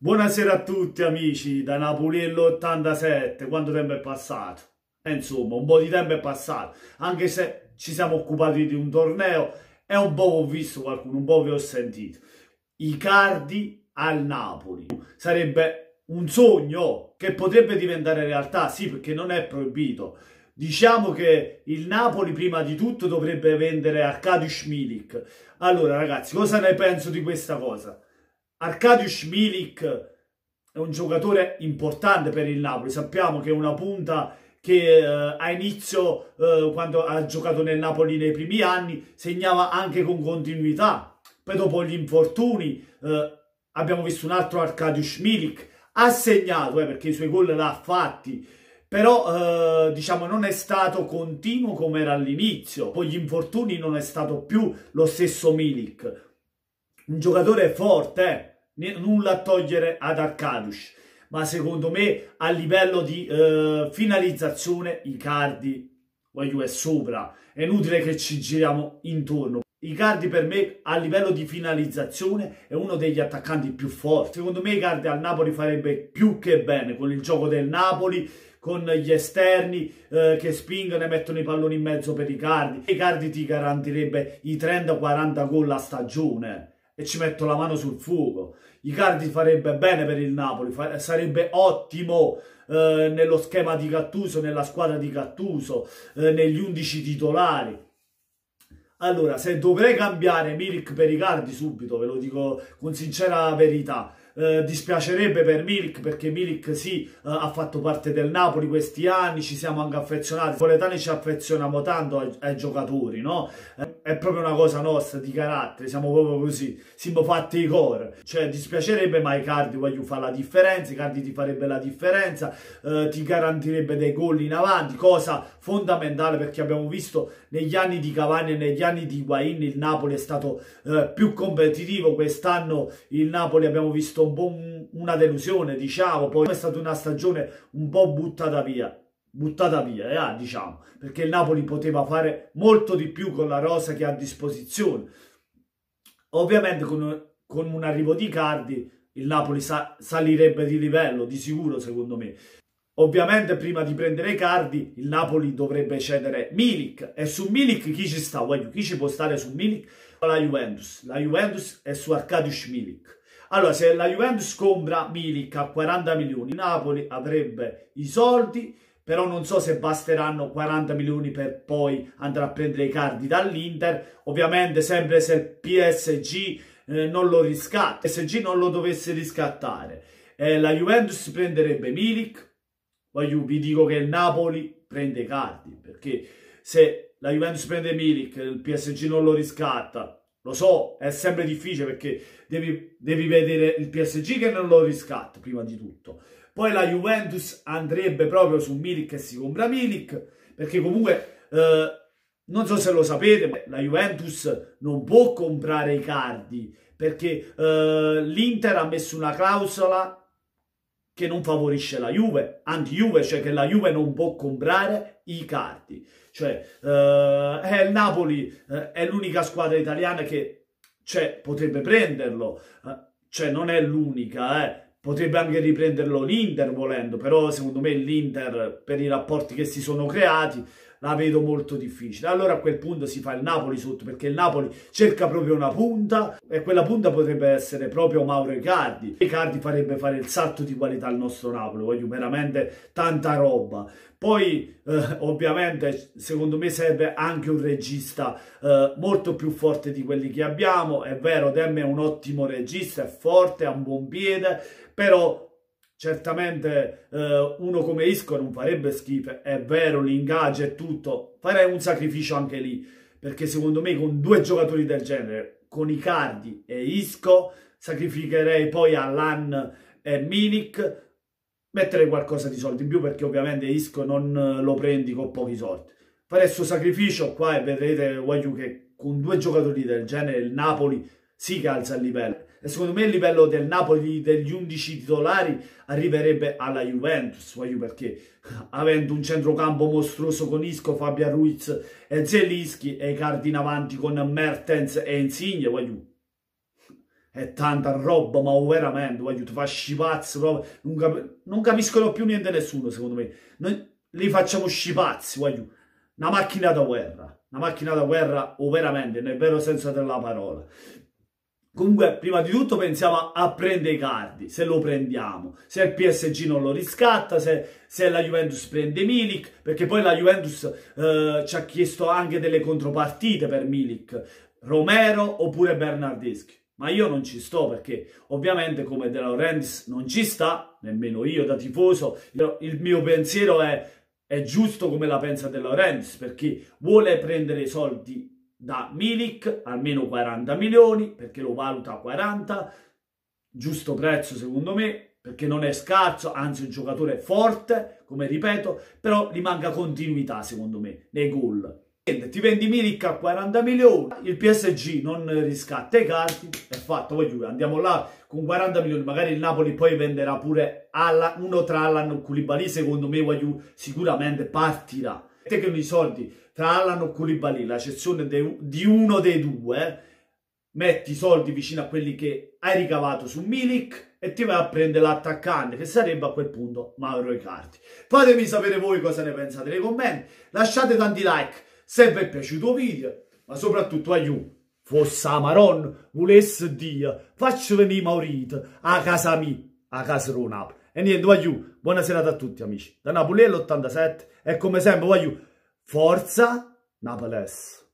Buonasera a tutti amici da Napoli l'87, quanto tempo è passato? Insomma, un po' di tempo è passato, anche se ci siamo occupati di un torneo e un po' ho visto qualcuno, un po' vi ho sentito. Icardi al Napoli, sarebbe un sogno che potrebbe diventare realtà, sì, perché non è proibito. Diciamo che il Napoli prima di tutto dovrebbe vendere Arkadiusz Milik. Allora ragazzi, cosa ne penso di questa cosa? Arkadiusz Milik è un giocatore importante per il Napoli, sappiamo che è una punta che a inizio, quando ha giocato nel Napoli nei primi anni, segnava anche con continuità. Poi dopo gli infortuni abbiamo visto un altro Arkadiusz Milik, ha segnato perché i suoi gol l'ha fatti, però diciamo non è stato continuo come era all'inizio, con gli infortuni non è stato più lo stesso Milik. Un giocatore forte, nulla a togliere ad Arkadiusz, ma secondo me a livello di finalizzazione Icardi è sopra, è inutile che ci giriamo intorno. Icardi per me a livello di finalizzazione è uno degli attaccanti più forti. Secondo me Icardi al Napoli farebbe più che bene con il gioco del Napoli, con gli esterni che spingono e mettono i palloni in mezzo per Icardi. Icardi ti garantirebbe i 30-40 gol a stagione e ci metto la mano sul fuoco. Icardi farebbe bene per il Napoli, sarebbe ottimo nello schema di Gattuso, nella squadra di Gattuso, negli 11 titolari. Allora, se dovrei cambiare Milik per Icardi subito, ve lo dico con sincera verità, dispiacerebbe per Milik perché Milik sì, ha fatto parte del Napoli questi anni, ci siamo anche affezionati, i napoletani ci affezioniamo tanto ai giocatori, no? È proprio una cosa nostra di carattere, siamo proprio così, siamo fatti i core, cioè dispiacerebbe ma Icardi voglio fare la differenza, Icardi ti farebbe la differenza, ti garantirebbe dei gol in avanti, cosa fondamentale perché abbiamo visto negli anni di Cavani e negli anni di Higuain il Napoli è stato più competitivo, quest'anno il Napoli abbiamo visto un po' una delusione, diciamo, poi è stata una stagione un po' buttata via, diciamo, perché il Napoli poteva fare molto di più con la rosa che ha a disposizione. Ovviamente con un arrivo di Icardi il Napoli salirebbe di livello, di sicuro secondo me. Ovviamente prima di prendere Icardi il Napoli dovrebbe cedere Milik e su Milik chi ci sta? Chi ci può stare su Milik? La Juventus è su Arkadiusz Milik. Allora se la Juventus compra Milik a 40 milioni il Napoli avrebbe i soldi, però non so se basteranno 40 milioni per poi andare a prendere Icardi dall'Inter, ovviamente sempre se il PSG non lo riscatta, se il PSG non lo dovesse riscattare, la Juventus prenderebbe Milik. Vi dico che il Napoli prende Icardi, perché se la Juventus prende Milik, il PSG non lo riscatta, lo so, è sempre difficile perché devi vedere il PSG che non lo riscatta prima di tutto. Poi la Juventus andrebbe proprio su Milik e si compra Milik, perché comunque, non so se lo sapete, ma la Juventus non può comprare Icardi, perché l'Inter ha messo una clausola che non favorisce la Juve, anti-Juve, cioè che la Juve non può comprare Icardi. Cioè, il Napoli è l'unica squadra italiana che potrebbe prenderlo, cioè non è l'unica, potrebbe anche riprenderlo l'Inter volendo, però secondo me l'Inter, per i rapporti che si sono creati, la vedo molto difficile. Allora a quel punto si fa il Napoli sotto, perché il Napoli cerca proprio una punta e quella punta potrebbe essere proprio Mauro Icardi. Icardi farebbe fare il salto di qualità al nostro Napoli, voglio veramente tanta roba. Poi ovviamente secondo me serve anche un regista molto più forte di quelli che abbiamo. È vero, Demme è un ottimo regista, è forte, ha un buon piede, però certamente uno come Isco non farebbe schifo, è vero, l'ingaggio e tutto, farei un sacrificio anche lì, perché secondo me con due giocatori del genere, con Icardi e Isco, sacrificherei poi Allan e Milik, metterei qualcosa di soldi in più perché ovviamente Isco non lo prendi con pochi soldi. Farei questo sacrificio qua e vedrete che con due giocatori del genere il Napoli si alza il livello. E secondo me il livello del Napoli degli 11 titolari arriverebbe alla Juventus, perché avendo un centrocampo mostruoso con Isco, Fabian Ruiz e Zelinski e Icardi in avanti con Mertens e Insigne, è tanta roba, ma veramente, voglio, ti fa scipazzi proprio, non capiscono più niente nessuno, secondo me. Noi li facciamo scipazzi, voglio, una macchina da guerra, o veramente, nel vero senso della parola. Comunque, prima di tutto pensiamo a prendere i cardi, se lo prendiamo, se il PSG non lo riscatta, se la Juventus prende Milik, perché poi la Juventus ci ha chiesto anche delle contropartite per Milik, Romero oppure Bernardeschi. Ma io non ci sto perché ovviamente come De Laurentiis non ci sta, nemmeno io da tifoso, il mio pensiero è giusto come la pensa De Laurentiis, perché vuole prendere i soldi da Milik, almeno 40 milioni, perché lo valuta a 40, giusto prezzo secondo me, perché non è scarso, anzi è un giocatore forte, come ripeto, però gli manca continuità secondo me nei gol. Ti vendi Milik a 40 milioni, il PSG non riscatta i cardi, è fatto, voglio, andiamo là con 40 milioni, magari il Napoli poi venderà pure uno tra Allan e Koulibaly, secondo me voglio, sicuramente partirà. Te che i soldi tra Allan e Koulibaly, la cessione di uno dei due, metti i soldi vicino a quelli che hai ricavato su Milik e ti vai a prendere l'attaccante, che sarebbe a quel punto Mauro Icardi. Fatemi sapere voi cosa ne pensate nei commenti, lasciate tanti like se vi è piaciuto il video, ma soprattutto aiuto, fosse a Maron, volesse Dio, faccio venire Maurito a casa mia, a casa Ronap. E niente, voglio, buona serata a tutti amici, da Napoli all'87 e come sempre voglio, forza Naples!